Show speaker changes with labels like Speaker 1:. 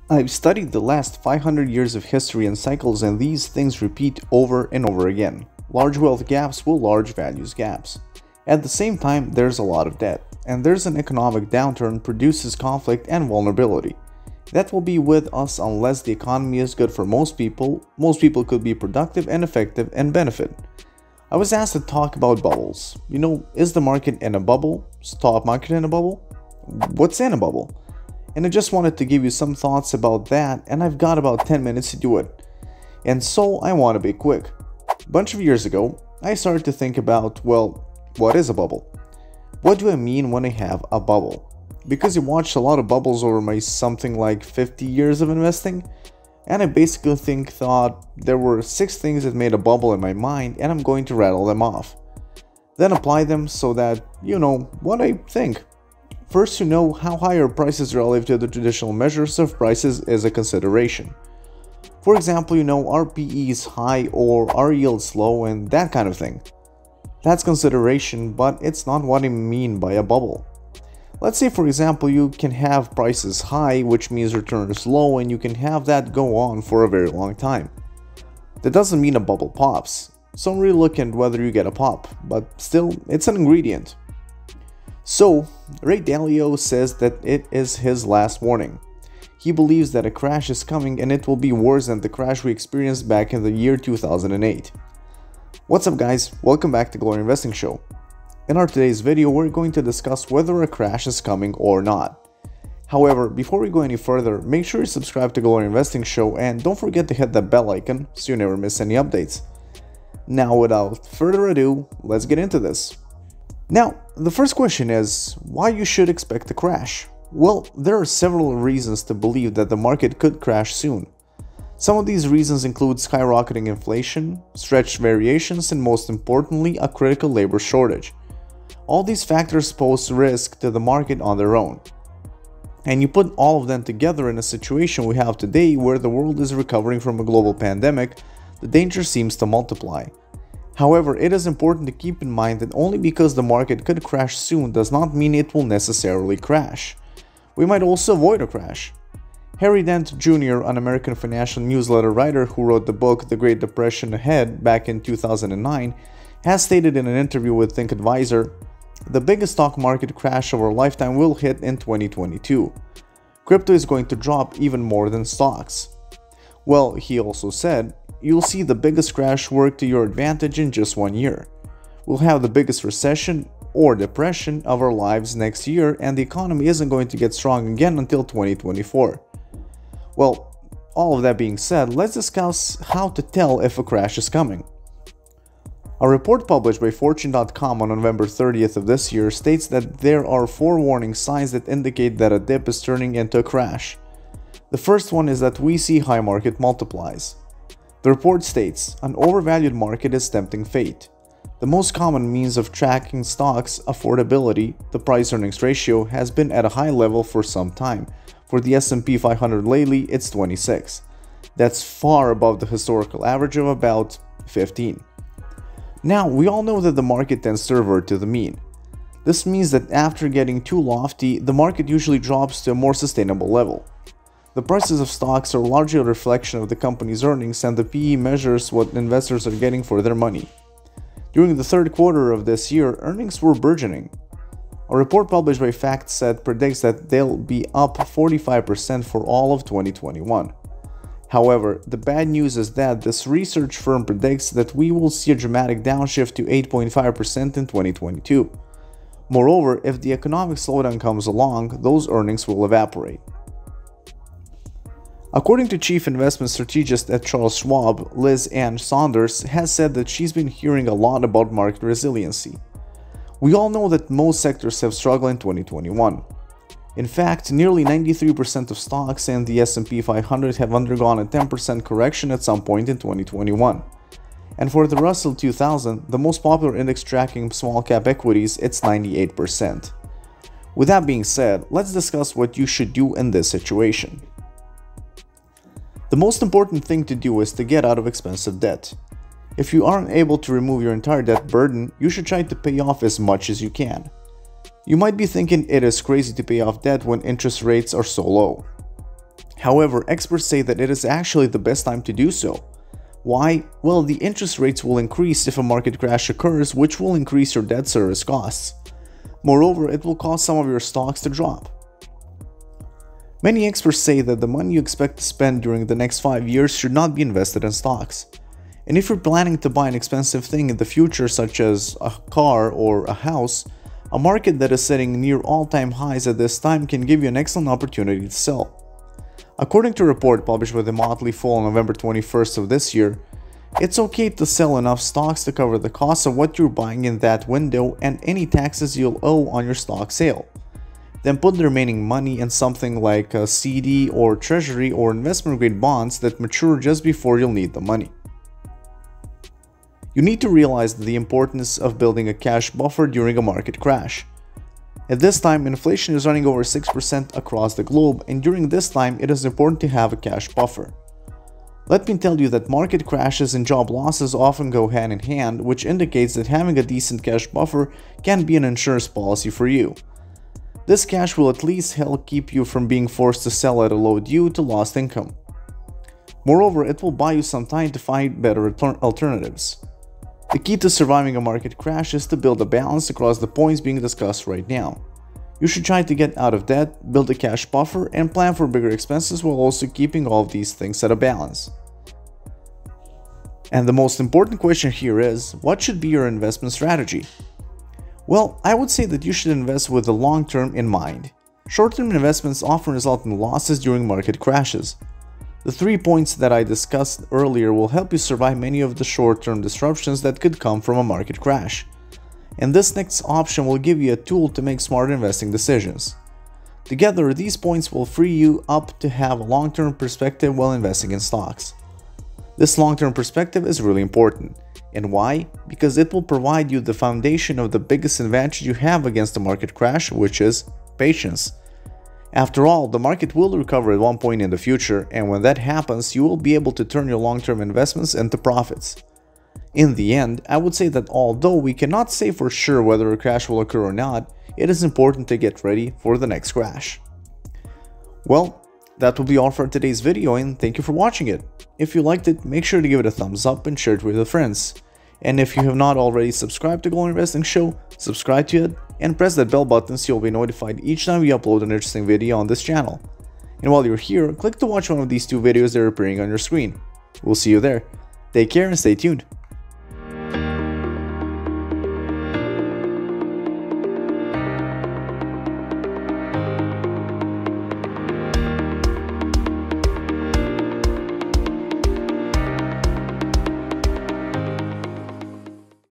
Speaker 1: I've studied the last 500 years of history and cycles, and these things repeat over and over again. Large wealth gaps will large values gaps. At the same time, there's a lot of debt, and there's an economic downturn produces conflict and vulnerability. That will be with us unless the economy is good for most people. Most people could be productive and effective and benefit. I was asked to talk about bubbles. Is the market in a bubble? Stock market in a bubble? What's in a bubble? And I just wanted to give you some thoughts about that, and I've got about 10 minutes to do it. And so I want to be quick. A bunch of years ago, I started to think about, what is a bubble? What do I mean when I have a bubble? Because I watched a lot of bubbles over my something like 50 years of investing, and I basically thought there were 6 things that made a bubble in my mind, and I'm going to rattle them off. Then apply them so that you know what I think. First, to know how high are prices relative to the traditional measures of prices is a consideration. For example, our PE is high or our yields low and that kind of thing. That's consideration, but it's not what I mean by a bubble. Let's say, for example, you can have prices high, which means returns low, and you can have that go on for a very long time. That doesn't mean a bubble pops. So I'm really looking at whether you get a pop, but still, it's an ingredient. So, Ray Dalio says that it is his last warning. He believes that a crash is coming and it will be worse than the crash we experienced back in the year 2008. What's up guys, welcome back to Glory Investing Show. In our today's video, we're going to discuss whether a crash is coming or not. However, before we go any further, make sure you subscribe to Glory Investing Show and don't forget to hit that bell icon so you never miss any updates. Now without further ado, let's get into this. Now, the first question is, why you should expect a crash? Well, there are several reasons to believe that the market could crash soon. Some of these reasons include skyrocketing inflation, stretched variations, and most importantly, a critical labor shortage. All these factors pose risk to the market on their own. And you put all of them together in a situation we have today where the world is recovering from a global pandemic, the danger seems to multiply. However, it is important to keep in mind that only because the market could crash soon does not mean it will necessarily crash. We might also avoid a crash. Harry Dent Jr., an American financial newsletter writer who wrote the book The Great Depression Ahead back in 2009, has stated in an interview with Think Advisor, "The biggest stock market crash of our lifetime will hit in 2022. Crypto is going to drop even more than stocks." Well, he also said, "You'll see the biggest crash work to your advantage in just 1 year. We'll have the biggest recession or depression of our lives next year, and the economy isn't going to get strong again until 2024. Well, all of that being said, let's discuss how to tell if a crash is coming. A report published by Fortune.com on November 30th of this year states that there are 4 warning signs that indicate that a dip is turning into a crash. The first one is that we see high market multiplies. The report states, an overvalued market is tempting fate. The most common means of tracking stocks' affordability, the price-earnings ratio, has been at a high level for some time. For the S&P 500 lately, it's 26. That's far above the historical average of about 15. Now, we all know that the market tends to revert to the mean. This means that after getting too lofty, the market usually drops to a more sustainable level. The prices of stocks are largely a reflection of the company's earnings, and the PE measures what investors are getting for their money. During the third quarter of this year, earnings were burgeoning. A report published by FactSet predicts that they'll be up 45% for all of 2021. However, the bad news is that this research firm predicts that we will see a dramatic downshift to 8.5% in 2022. Moreover, if the economic slowdown comes along, those earnings will evaporate. According to chief investment strategist at Charles Schwab, Liz Ann Saunders has said that she's been hearing a lot about market resiliency. We all know that most sectors have struggled in 2021. In fact, nearly 93% of stocks in the S&P 500 have undergone a 10% correction at some point in 2021. And for the Russell 2000, the most popular index tracking small cap equities, it's 98%. With that being said, let's discuss what you should do in this situation. The most important thing to do is to get out of expensive debt. If you aren't able to remove your entire debt burden, you should try to pay off as much as you can. You might be thinking it is crazy to pay off debt when interest rates are so low. However, experts say that it is actually the best time to do so. Why? Well, the interest rates will increase if a market crash occurs, which will increase your debt service costs. Moreover, it will cause some of your stocks to drop. Many experts say that the money you expect to spend during the next 5 years should not be invested in stocks. And if you're planning to buy an expensive thing in the future, such as a car or a house, a market that is sitting near all-time highs at this time can give you an excellent opportunity to sell. According to a report published by the Motley Fool on November 21st of this year, it's okay to sell enough stocks to cover the cost of what you're buying in that window and any taxes you'll owe on your stock sale. Then put the remaining money in something like a CD or treasury or investment grade bonds that mature just before you'll need the money. You need to realize the importance of building a cash buffer during a market crash. At this time, inflation is running over 6% across the globe, and during this time, it is important to have a cash buffer. Let me tell you that market crashes and job losses often go hand in hand, which indicates that having a decent cash buffer can be an insurance policy for you. This cash will at least help keep you from being forced to sell at a low due to lost income. Moreover, it will buy you some time to find better alternatives. The key to surviving a market crash is to build a balance across the points being discussed right now. You should try to get out of debt, build a cash buffer, and plan for bigger expenses while also keeping all of these things at a balance. And the most important question here is, what should be your investment strategy? Well, I would say that you should invest with the long term in mind. Short-term investments often result in losses during market crashes. The 3 points that I discussed earlier will help you survive many of the short-term disruptions that could come from a market crash. And this next option will give you a tool to make smart investing decisions. Together, these points will free you up to have a long-term perspective while investing in stocks. This long-term perspective is really important. And why? Because it will provide you the foundation of the biggest advantage you have against a market crash, which is patience. After all, the market will recover at one point in the future, and when that happens, you will be able to turn your long-term investments into profits. In the end, I would say that although we cannot say for sure whether a crash will occur or not, it is important to get ready for the next crash. Well, that will be all for today's video, and thank you for watching it. If you liked it, make sure to give it a thumbs up and share it with your friends. And if you have not already subscribed to Gold Investing Show, subscribe to it and press that bell button so you'll be notified each time we upload an interesting video on this channel. And while you're here, click to watch one of these 2 videos that are appearing on your screen. We'll see you there. Take care and stay tuned.